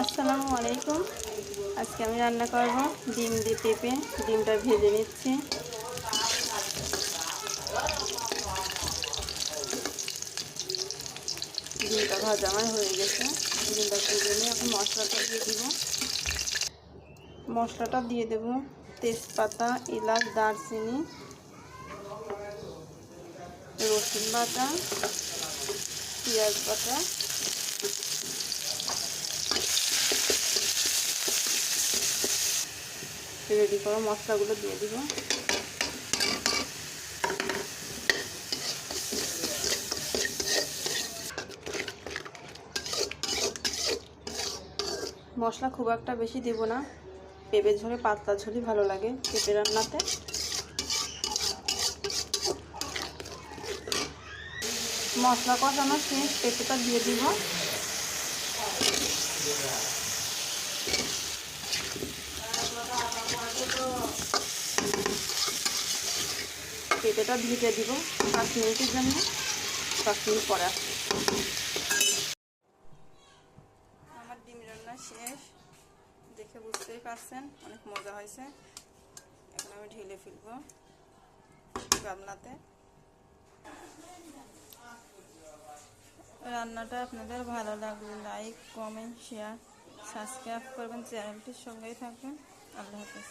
আসসালামু আলাইকুম। আজকে আমি রান্না করব ডিম দিয়ে পেঁপে। ডিমটা ভেজে নিচ্ছি। ডিমটা ভাজা আমার হয়ে গেছে। ডিমটা ভেজে নিয়ে এখন মশলাটা দিয়ে দিব। মশলাটা দিয়ে দেব তেজপাতা, এলাচ, দারচিনি, রসুন বাটা, পেঁয়াজ বাটা, রেডি করা মশলাগুলো দিয়ে দিব। মশলা খুব একটা বেশি দেব না, পেঁপে ঝোলে পাতলা ঝোলই ভালো লাগে পেঁপে রান্নাতে। মশলা কষানো শেষ, পেঁপেটা দিয়ে দিব। পেঁপেটা ভিজে দিব 5 মিনিটের জন্য। 5 মিনিট পরে আসছি। আমার ডিম রান্না শেষ, দেখে বুঝতেই পারছেন অনেক মজা হয়েছে। এখন আমি ঢেলে ফেলবো গামলাতে। রান্নাটা আপনাদের ভালো লাগলে লাইক, কমেন্ট, শেয়ার, সাবস্ক্রাইব করবেন। চ্যানেলটির সঙ্গেই থাকবেন। আল্লাহ হাফেজ।